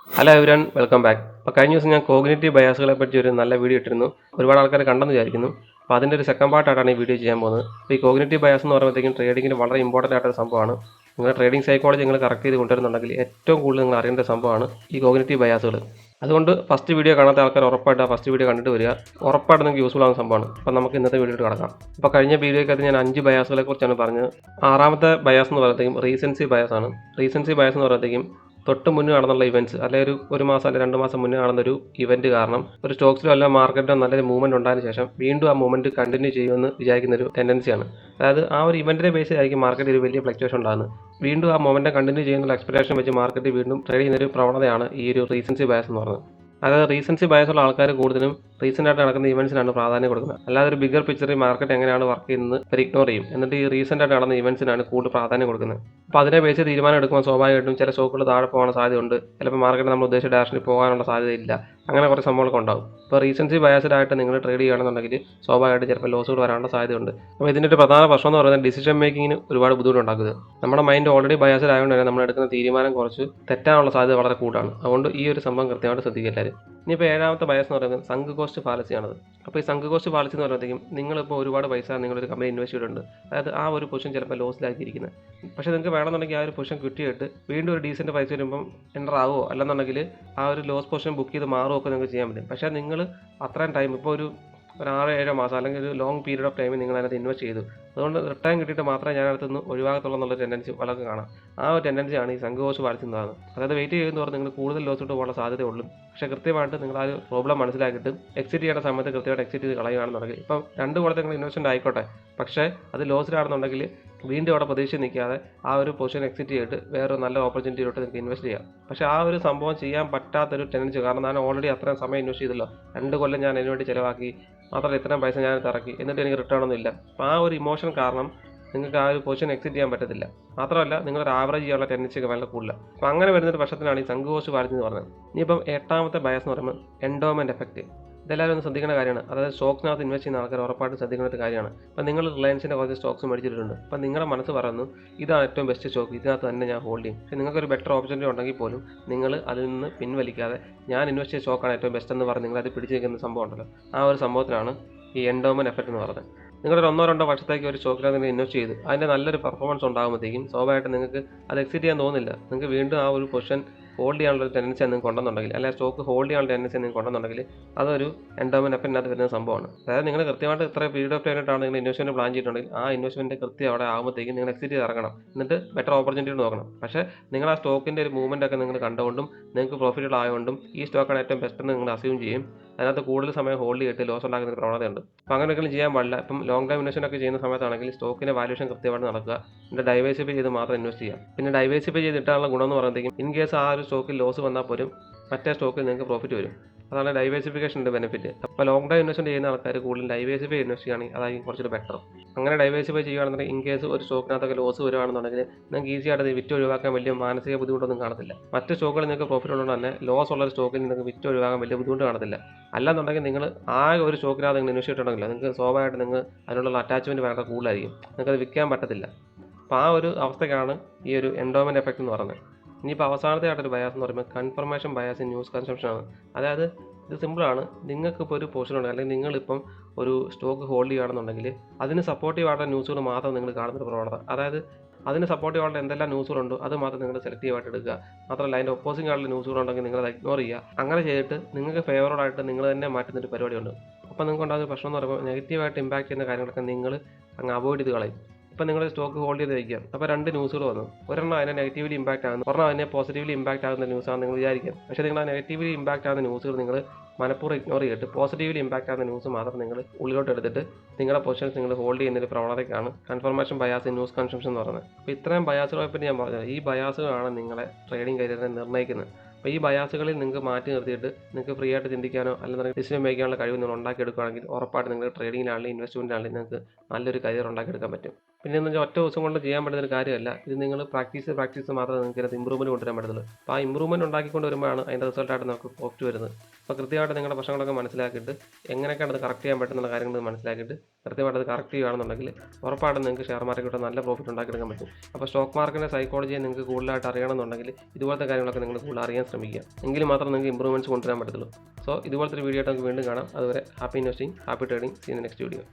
Hello everyone, welcome back. അപ്പോൾ കഴിഞ്ഞ ദിവസം ഞാൻ കോഗ്നിറ്റീവ് ബയാസുകളെ പറ്റി ഒരു നല്ല വീഡിയോ ഇട്ടിരുന്നു. ഒരുപാട് ആൾക്കാർ കണ്ടെന്ന് വിചാരിക്കുന്നു. അപ്പോൾ അതിൻ്റെ ഒരു സെക്കൻഡ് പാർട്ടായിട്ടാണ് ഈ വീഡിയോ ചെയ്യാൻ പോകുന്നത്. അപ്പോൾ ഈ കോഗ്നിറ്റീവ് ബയാസ് എന്ന് പറയുമ്പോഴത്തേക്കും ട്രേഡിങ്ങിന് വളരെ ഇമ്പോർട്ടൻ്റ് ആയിട്ടൊരു സംഭവമാണ്. നിങ്ങളുടെ ട്രേഡിംഗ് സൈക്കോളജി നിങ്ങൾ കറക്റ്റ് ചെയ്ത് കൊണ്ടുവരുന്നുണ്ടെങ്കിൽ ഏറ്റവും കൂടുതൽ നിങ്ങൾ അറിയേണ്ട സംഭവമാണ് ഈ കോഗ്നിറ്റീവ് ബയാസുകൾ. അതുകൊണ്ട് ഫസ്റ്റ് വീഡിയോ കാണാത്ത ആൾക്കാർ ഉറപ്പായിട്ട് ആ ഫസ്റ്റ് വീഡിയോ കണ്ടിട്ട് വരിക. ഉറപ്പായിട്ട് നിങ്ങൾക്ക് യൂസ്ഫുൾ ആകുന്ന സംഭവമാണ്. അപ്പോൾ നമുക്ക് ഇന്നത്തെ വീഡിയോ കിടക്കാം. അപ്പോൾ കഴിഞ്ഞ വീഡിയോയ്ക്കകത്ത് ഞാൻ 5 ബയാസുകളെ കുറിച്ചാണ് പറഞ്ഞത്. ആറാമത്തെ ബയാസ് എന്ന് പറയുമ്പോഴത്തേക്കും റീസൻസി ബയാസ് ആണ്. റീസൻസി ബയാസ് എന്ന് പറയുമ്പോഴത്തേക്കും തൊട്ട് മുന്നേ നടന്നുള്ള ഇവൻറ്റ്സ്, അല്ലെങ്കിൽ ഒരു മാസം അല്ലെങ്കിൽ 2 മാസം മുന്നേ നടന്നൊരു ഇവന്റ് കാരണം ഒരു സ്റ്റോക്സിലോ അല്ല മാർക്കറ്റിലോ നല്ലൊരു മൂവ്മെന്റ് ഉണ്ടായതിനു ശേഷം വീണ്ടും ആ മൂവ്മെന്റ് കണ്ടിന്യൂ ചെയ്യുമെന്ന് വിചാരിക്കുന്ന ഒരു ടെൻഡൻസിയാണ്. അതായത് ആ ഒരു ഇവന്റിനെ ബേസ് ആയിരിക്കും മാർക്കറ്റിൽ ഒരു വലിയ ഫ്ലക്ച്വേഷൻ ഉണ്ടാകുന്നത്. വീണ്ടും ആ മൊമെന്റം കണ്ടിന്യൂ ചെയ്യുന്ന എക്സ്പെക്ടേഷൻ വെച്ച് മാർക്കറ്റ് വീണ്ടും ട്രേഡ് ചെയ്യുന്ന ഒരു പ്രവണതയാണ് ഈ ഒരു റീസൻസി ബയസ് എന്ന് പറയുന്നത്. അതായത് റീസൻസി ബയസുള്ള ആൾക്കാർ കൂടുതലും റീസെന്റ് ആയിട്ട് നടക്കുന്ന ഇവന്റ്സിനാണ് പ്രാധാന്യം കൊടുക്കുന്നത്. അല്ലാതെ ഒരു ബിഗർ പിക്ചറിൽ മാർക്കറ്റ് എങ്ങനെയാണ് വർക്ക് ചെയ്യുന്നത് അവർ ഇഗ്നോർ ചെയ്യും. എന്നിട്ട് ഈ റീസെന്റ് ആയിട്ട് നടന്ന ഇവന്റ്സിനാണ് കൂടുതൽ പ്രാധാന്യം കൊടുക്കുന്നത്. അപ്പോൾ അതിനെ ബേസ് തീരുമാനം എടുക്കുമ്പോൾ സ്വാഭാവികമായിട്ടും ചില സ്റ്റോക്കുകൾ താഴെ പോകാൻ സാധ്യതയുണ്ട്. ചിലപ്പോൾ മാർക്കറ്റ് നമ്മൾ ഉദ്ദേശിച്ച ഡയറക്ഷനിൽ പോകാനുള്ള സാധ്യതയില്ല. അങ്ങനെ കുറച്ച് സംഭവങ്ങളൊക്കെ ഉണ്ടാവും. ഇപ്പോൾ റീസൻസി ബയസ്ഡ് ആയിട്ട് നിങ്ങൾ ട്രേഡ് ചെയ്യുകയാണെന്നുണ്ടെങ്കിൽ സ്വാഭാവികമായിട്ട് ചിലപ്പോൾ ലോസുകൾ വരാനുള്ള സാധ്യതയുണ്ട്. അപ്പോൾ ഇതിൻ്റെ ഒരു പ്രധാന പ്രശ്നം എന്ന് പറയുന്നത് ഡിസിഷൻ മേക്കിങ്ങിന് ഒരുപാട് ബുദ്ധിമുട്ടുണ്ടാക്കുന്നത്. നമ്മുടെ മൈൻഡ് ഓൾറെഡി ബയസ്ഡ് ആയതുകൊണ്ട് തന്നെ നമ്മൾ എടുക്കുന്ന തീരുമാനം കുറച്ച് തെറ്റാനുള്ള സാധ്യത വളരെ കൂടുതലാണ്. അതുകൊണ്ട് ഈ ഒരു സംഭവം കൃത്യമായിട്ട് ശ്രദ്ധിക്കുക എല്ലാവരും. ഇനിയിപ്പോൾ ഏഴാമത്തെ ബയസ് എന്ന് പറയുന്നത് സങ്ക് കോസ്റ്റ് ഫാലസിയാണത്. അപ്പോൾ ഈ സങ്ക് കോസ്റ്റ് ഫാലസി എന്ന് പറയുമ്പോഴത്തേക്കും നിങ്ങളിപ്പോൾ ഒരുപാട് പൈസ നിങ്ങളൊരു കമ്പനി ഇൻവെസ്റ്റ് ചെയ്തിട്ടുണ്ട്. അതായത് ആ ഒരു പൊസിഷൻ ചിലപ്പോൾ ലോസിലാക്കിയിരിക്കുന്നത്. പക്ഷേ നിങ്ങൾക്ക് വേണമെന്നുണ്ടെങ്കിൽ ആ ഒരു പൊസിഷൻ കിട്ടിയിട്ട് വീണ്ടും ഒരു ഡീസൻറ്റ് പൈസ വരുമ്പം എൻ്റർ ആവുമോ അല്ലെന്നുണ്ടെങ്കിൽ ആ ഒരു ലോസ് പൊസിഷൻ ബുക്ക് ചെയ്ത് മാറുമോ ഒക്കെ നിങ്ങൾക്ക് ചെയ്യാൻ പറ്റും. പക്ഷേ നിങ്ങൾ അത്രയും ടൈം ഇപ്പോൾ ഒരു 6-7 മാസം അല്ലെങ്കിൽ ഒരു ലോങ് പീരീഡ് ഓഫ് ടൈമിൽ നിങ്ങൾ അതിനകത്ത് ഇൻവെസ്റ്റ് ചെയ്തു. അതുകൊണ്ട് റിട്ടേൺ കിട്ടിയിട്ട് മാത്രമേ ഞാൻ അടുത്തുനിന്ന് ഒഴിവാകത്തുള്ളൂ എന്നുള്ള ടെൻഡൻസി പലർക്കും കാണാം. ആ ഒരു ടെൻഡൻസിയാണ് ഈ സങ്ക് കോസ്റ്റ് ഫാലസിന്നതാണ്. അതായത് വെയിറ്റ് ചെയ്യുന്നതോടെ നിങ്ങൾ കൂടുതൽ ലോസ് ഇട്ട് പോകാനുള്ള സാധ്യതയുള്ളൂ. പക്ഷേ കൃത്യമായിട്ട് നിങ്ങൾ ആ ഒരു പ്രോബ്ലം മനസ്സിലാക്കിയിട്ട് എക്സിറ്റ് ചെയ്യേണ്ട സമയത്ത് കൃത്യമായിട്ട് എക്സിറ്റ് ചെയ്ത് കളയുകയാണെന്നുണ്ടെങ്കിൽ ഇപ്പം 2 കൊല്ലത്തെ നിങ്ങൾ ഇൻവെസ്റ്റ്മെൻറ്റ് ആയിക്കോട്ടെ, പക്ഷേ അത് ലോസിലാണെന്നുണ്ടെങ്കിൽ വീണ്ടും അവിടെ പ്രതീക്ഷ നിൽക്കാതെ ആ ഒരു പൊസിഷൻ എക്സിറ്റ് ചെയ്തിട്ട് വേറൊരു നല്ല ഓപ്പർച്യൂണിറ്റിയിലോട്ട് നിങ്ങൾക്ക് ഇൻവെസ്റ്റ് ചെയ്യാം. പക്ഷേ ആ ഒരു സംഭവം ചെയ്യാൻ പറ്റാത്തൊരു ടെൻഡൻസി, കാരണം ഞാൻ ഓൾറെഡി അത്രയും സമയം ഇൻവെസ്റ്റ് ചെയ്തല്ലോ, 2 കൊല്ലം ഞാൻ അതിന് വേണ്ടി ചിലവാക്കി, മാത്രമല്ല ഇത്രയും പൈസ ഞാൻ ഇറക്കി, എന്നിട്ട് എനിക്ക് റിട്ടേൺ ഒന്നും ഇല്ല. അപ്പോൾ ആ ഒരു ഇമോഷൻ കാരണം നിങ്ങൾക്ക് ആ ഒരു പൊസിഷൻ എക്സിറ്റ് ചെയ്യാൻ പറ്റത്തില്ല. മാത്രമല്ല നിങ്ങളൊരു ആവറേജ് ചെയ്യാനുള്ള ടെൻഡൻസി ഒക്കെ വളരെ കൂടുതലാണ്. അപ്പോൾ അങ്ങനെ വരുന്നൊരു പ്രശ്നത്തിനാണ് ഈ സങ്ക് കോസ്റ്റ് ഫാലസി എന്ന് പറയുന്നത്. ഇനിയിപ്പം 8ാമത്തെ ബയസ് എന്ന് പറയുമ്പോൾ എൻഡോമെന്റ് എഫക്റ്റ്. ഇതെല്ലാവരും ഒന്ന് ശ്രദ്ധിക്കേണ്ട കാര്യമാണ്. അതായത് സ്റ്റോക്സിനകത്ത് ഇൻവെസ്റ്റ് ചെയ്യുന്ന ആൾക്കാർ ഉറപ്പായിട്ട് ശ്രദ്ധിക്കേണ്ട ഒരു കാര്യമാണ്. അപ്പോൾ നിങ്ങൾ റിലയൻസിൻ്റെ കുറച്ച് സ്റ്റോക്സ് മേടിച്ചിട്ടുണ്ട്. അപ്പോൾ നിങ്ങളുടെ മനസ്സ് പറയുന്നു ഇതാണ് ഏറ്റവും ബെസ്റ്റ് സ്റ്റോക്ക്, ഇതിനകത്ത് തന്നെ ഞാൻ ഹോൾഡ് ചെയ്യും. പക്ഷേ നിങ്ങൾക്കൊരു ബെറ്റർ ഓപ്പർച്യൂണിറ്റി ഉണ്ടെങ്കിൽ പോലും നിങ്ങൾ അതിൽ നിന്ന് പിൻവലിക്കാതെ ഞാൻ ഇൻവെസ്റ്റ് ചെയ്ത സ്റ്റോക്കാണ് ഏറ്റവും ബെസ്റ്റ് എന്ന് പറഞ്ഞ് നിങ്ങൾ അത് പിടിച്ചു നിൽക്കുന്ന സംഭവം ഉണ്ടല്ലോ, ആ ഒരു സംഭവത്തിനാണ് ഈ എൻഡോമെന്റ് എഫക്റ്റ് എന്ന് പറയുന്നത്. നിങ്ങളൊരു 1-2 വർഷത്തേക്ക് ഒരു സ്റ്റോക്കിനകത്ത് നിങ്ങൾ ഇൻവെസ്റ്റ് ചെയ്ത് അതിൻ്റെ നല്ലൊരു പെർഫോമൻസ് ഉണ്ടാകുമ്പോഴത്തേക്കും സ്വാഭാവികമായിട്ട് നിങ്ങൾക്ക് അത് എക്സിറ്റ് ചെയ്യാൻ തോന്നുന്നില്ല. നിങ്ങൾക്ക് വീണ്ടും ആ ഒരു പൊസിഷൻ ഹോൾഡ് ചെയ്യാനുള്ള ടെൻഡൻസി നിങ്ങൾക്ക് ഉണ്ടെന്നുണ്ടെങ്കിൽ, അല്ലെങ്കിൽ സ്റ്റോക്ക് ഹോൾഡ് ചെയ്യാനുള്ള ടെൻഡൻസി നിങ്ങൾക്ക് ഉണ്ടെന്നുണ്ടെങ്കിൽ അതൊരു എൻഡോമെന്റ് എഫക്റ്റിനകത്ത് വരുന്ന സംഭവമാണ്. അതായത് നിങ്ങൾ കൃത്യമായിട്ട് ഇത്ര പീരീഡ് ഓഫ് ടൈമായിട്ടാണ് നിങ്ങൾ ഇൻവെസ്റ്റ്മെന്റ് പ്ലാൻ ചെയ്തിട്ടുണ്ടെങ്കിൽ ആ ഇൻവെസ്റ്റ്മെന്റ് കൃത്യം അവിടെ ആകുമ്പോഴത്തേക്കും നിങ്ങൾ എക്സിറ്റ് ചെയ്ത് ഇറങ്ങണം. എന്നിട്ട് ബെറ്റർ ഓപ്പർച്യൂണിറ്റി നോക്കണം. പക്ഷേ നിങ്ങൾ ആ സ്റ്റോക്കിൻ്റെ ഒരു മൂവ്മെന്റ് ഒക്കെ നിങ്ങൾ കണ്ടുകൊണ്ടും നിങ്ങൾക്ക് പ്രോഫിറ്റബിൾ ആയതുകൊണ്ടും ഈ സ്റ്റോക്കാണ് ഏറ്റവും ബെസ്റ്റ് എന്ന് നിങ്ങൾ അസ്യൂം ചെയ്യും. അതിനകത്ത് കൂടുതൽ സമയം ഹോൾഡ് ചെയ്തിട്ട് ലോസ് ഉണ്ടാക്കുന്ന ഒരു പ്രവണതയുണ്ട്. അപ്പോൾ അങ്ങനെ ഒരിക്കലും ചെയ്യാൻ പാടില്ല. ഇപ്പം ലോങ് ടൈം ഇൻവെസ്റ്റ്മെന്റ് ഒക്കെ ചെയ്യുന്ന സമയത്താണെങ്കിൽ സ്റ്റോക്കിന്റെ വാല്യൂഷൻ കൃത്യമായിട്ട് നടക്കുക, എന്നിട്ട് ഡൈവേഴ്സിഫൈ ചെയ്ത് മാത്രം ഇൻവെസ്റ്റ് ചെയ്യാം. പിന്നെ ഡൈവേഴ്സിഫൈ ചെയ്തിട്ടാനുള്ള ഗുണം എന്ന് പറയുമ്പോഴത്തേക്കും ഇൻ കേസ് ആ ഒരു സ്റ്റോക്കിൽ ലോസ് വന്നാൽ പോലും മറ്റേ സ്റ്റോക്കിൽ നിങ്ങൾക്ക് പ്രോഫിറ്റ് വരും. അതാണ് ഡൈവേഴ്സിഫിക്കേഷൻ്റെ ബെനിഫിറ്റ്. അപ്പോൾ ലോങ് ടൈം ഇൻവെസ്റ്റ് ചെയ്യുന്ന ആൾക്കാർ കൂടുതൽ ഡൈവേഴ്സിഫൈ ഇൻവെസ്റ്റ് ചെയ്യുകയാണെങ്കിൽ അതായിരിക്കും കുറച്ചുകൂടി ബെറ്റർ. അങ്ങനെ ഡൈവേഴ്സിഫൈ ചെയ്യുകയാണെന്നുണ്ടെങ്കിൽ ഇൻ കേസ് ഒരു സ്റ്റോക്കിനകത്തൊക്കെ ലോസ് വരുവാണെന്നുണ്ടെങ്കിൽ നിങ്ങൾക്ക് ഈസി ആയിട്ട് വിറ്റ് ഒഴിവാക്കാൻ വലിയ മാനസിക ബുദ്ധിമുട്ടൊന്നും കാണത്തില്ല. മറ്റ് സ്റ്റോക്കുകൾ നിങ്ങൾക്ക് പ്രോഫിറ്റ് ഉള്ളതുകൊണ്ട് തന്നെ ലോസ് ഉള്ള ഒരു സ്റ്റോക്കിൽ നിങ്ങൾക്ക് വിറ്റ് ഒഴിവാക്കാൻ വലിയ ബുദ്ധിമുട്ട് കാണത്തില്ല. അല്ലാന്നുണ്ടെങ്കിൽ നിങ്ങൾ ആ ഒരു സ്റ്റോക്കിനകത്ത് നിങ്ങൾ ഇൻവെസ്റ്റ് ചെയ്തിട്ടുണ്ടെങ്കിൽ നിങ്ങൾക്ക് സ്വാഭാവികമായിട്ട് നിങ്ങൾ അതിനുള്ള അറ്റാച്ച്മെൻറ്റ് വളരെ കൂടുതലായിരിക്കും, നിങ്ങൾക്കത് വിൽക്കാൻ പറ്റത്തില്ല. അപ്പോൾ ആ ഒരു അവസ്ഥയ്ക്കാണ് ഈ ഒരു എൻഡോമെന്റ് എഫക്റ്റ് എന്ന് പറയുന്നത്. ഇനിയിപ്പോൾ അവസാനത്തെ ആയിട്ടൊരു ബയാസ് എന്ന് പറയുമ്പോൾ confirmation bias in news consumption ആണ്. അതായത് ഇത് സിമ്പിളാണ്. നിങ്ങൾക്കിപ്പോൾ ഒരു പൊസിഷൻ ഉണ്ട്, അല്ലെങ്കിൽ നിങ്ങളിപ്പം ഒരു സ്റ്റോക്ക് ഹോൾഡ് ചെയ്യുകയാണെന്നുണ്ടെങ്കിൽ അതിന് സപ്പോർട്ടീവ് ആയിട്ടുള്ള ന്യൂസുകൾ മാത്രം നിങ്ങൾ കാണുന്നൊരു പ്രവണത. അതായത് അതിന് സപ്പോർട്ടീവ് ആയിട്ടുള്ള എന്തെല്ലാം ന്യൂസുകളുണ്ടോ അത് മാത്രം നിങ്ങൾ സെലക്റ്റീവ് ആയിട്ട് എടുക്കുക. മാത്രമല്ല അതിൻ്റെ ഒപ്പോസിംഗ് ആയിട്ടുള്ള ന്യൂസുകളുണ്ടെങ്കിൽ നിങ്ങൾ അത് ഇഗ്നോർ ചെയ്യുക. അങ്ങനെ ചെയ്തിട്ട് നിങ്ങൾക്ക് ഫേവറോടായിട്ട് നിങ്ങൾ തന്നെ മാറ്റുന്നൊരു പരിപാടിയുണ്ട്. അപ്പോൾ നിങ്ങൾക്ക് ഉണ്ടാകുന്ന പ്രശ്നം എന്ന് പറയുമ്പോൾ നെഗറ്റീവായിട്ട് ഇമ്പാക്ട് ചെയ്യുന്ന കാര്യങ്ങളൊക്കെ നിങ്ങൾ അങ്ങ് അവോയ്ഡ് ചെയ്ത് കളയും. ഇപ്പം നിങ്ങൾ സ്റ്റോക്ക് ഹോൾഡ് ചെയ്ത് വയ്ക്കുക, അപ്പോൾ 2 ന്യൂസുകൾ വന്നു. ഒരെണ്ണം അതിനെ നെഗറ്റീവ്ലി ഇമ്പാക്ട് ആകുന്നു, ഒരെണ്ണം അതിനെ പോസിറ്റീവ്ലി ഇമ്പാക്ട് ആകുന്ന ന്യൂസാണ് നിങ്ങൾ വിചാരിക്കുക. പക്ഷേ നിങ്ങൾ ആ നെഗറ്റീവ്ലി ഇമ്പാക്ട് ആകുന്ന ന്യൂസുകൾ നിങ്ങൾ മനഃപൂർവ്വം ഇഗ്നോർ ചെയ്തിട്ട് പോസിറ്റീവ്ലി ഇമ്പാക്ട് ആകുന്ന ന്യൂസ് മാത്രം നിങ്ങൾ ഉള്ളിലോട്ട് എടുത്തിട്ട് നിങ്ങളുടെ പൊസിഷൻസ് നിങ്ങൾ ഹോൾഡ് ചെയ്യുന്നൊരു പ്രവണതയ്ക്കാണ് confirmation bias in news consumption എന്ന് പറയുന്നത്. അപ്പോൾ ഇത്രയും ബയാസുകളെ പറ്റി ഞാൻ പറഞ്ഞത്, ഈ ബയാസുകളാണ് നിങ്ങളെ ട്രേഡിംഗ് കരിയറിനെ നിർണ്ണയിക്കുന്നത്. അപ്പോൾ ഈ ബയാസുകളിൽ നിങ്ങൾക്ക് മാറ്റി നിർത്തിയിട്ട് നിങ്ങൾക്ക് ഫ്രീ ആയിട്ട് ചിന്തിക്കാനോ അല്ലെങ്കിൽ ഡിസിഷൻ മേക്കാനുള്ള കഴിവ് നിങ്ങൾ ഉണ്ടാക്കിയെടുക്കുകയാണെങ്കിൽ ഉറപ്പായിട്ട് നിങ്ങൾ ട്രേഡിങ്ങിലാണെങ്കിലും ഇൻവെസ്റ്റ്മെൻറ്റിലാണെങ്കിലും നിങ്ങൾക്ക് നല്ലൊരു കരിയർ ഉണ്ടാക്കിയെടുക്കാൻ പറ്റും. പിന്നെ എന്ന് വെച്ചാൽ ഒറ്റ ദിവസം കൊണ്ട് ചെയ്യാൻ പറ്റുന്ന ഒരു കാര്യമല്ല. ഇത് നിങ്ങൾ പ്രാക്ടീസ് മാത്രമേ നിങ്ങൾക്ക് ഇതിനകത്ത് ഇമ്പ്രൂവ്മെൻറ്റ് കൊണ്ടുവരാൻ പറ്റത്തുള്ളൂ. അപ്പോൾ ആ ഇമ്പ്രൂവ്മെൻറ്റ് ഉണ്ടാക്കിക്കൊണ്ട് വരുമ്പോഴാണ് അതിൻ്റെ റിസൾട്ടായിട്ട് നമുക്ക് പ്രോഫിറ്റ് വരുന്നത്. അപ്പോൾ കൃത്യമായിട്ട് നിങ്ങളുടെ പ്രശ്നങ്ങളൊക്കെ മനസ്സിലാക്കിയിട്ട് എങ്ങനെയൊക്കെയാണ് അത് കറക്റ്റ് ചെയ്യാൻ പറ്റുന്ന കാര്യങ്ങൾ മനസ്സിലാക്കിയിട്ട് കൃത്യമായിട്ട് അത് കറക്റ്റ് ചെയ്യുകയാണെന്നുണ്ടെങ്കിൽ ഉറപ്പായിട്ടും നിങ്ങൾക്ക് ഷെയർ മാർക്കറ്റിൽ നല്ല പ്രോഫിറ്റ് ഉണ്ടാക്കിയെടുക്കാൻ പറ്റും. അപ്പോൾ സ്റ്റോക്ക് മാർക്കറ്റിൻ്റെ സൈക്കോളജിയെ നിങ്ങൾക്ക് കൂടുതലായിട്ട് അറിയണമെന്നുണ്ടെങ്കിൽ ഇതുപോലത്തെ കാര്യങ്ങളൊക്കെ നിങ്ങൾ കൂടുതൽ അറിയാൻ ശ്രമിക്കുക. എങ്കിൽ മാത്രം നിങ്ങൾക്ക് ഇമ്പ്രൂവ്മെൻറ്റ്സ് കൊണ്ടുവരാൻ പറ്റത്തുള്ളൂ. സോ ഇതുപോലത്തെ ഒരു വീഡിയോ ആയിട്ട് നമുക്ക് വീണ്ടും കാണാം. അതുവരെ happy investing, happy trading. See in the next video.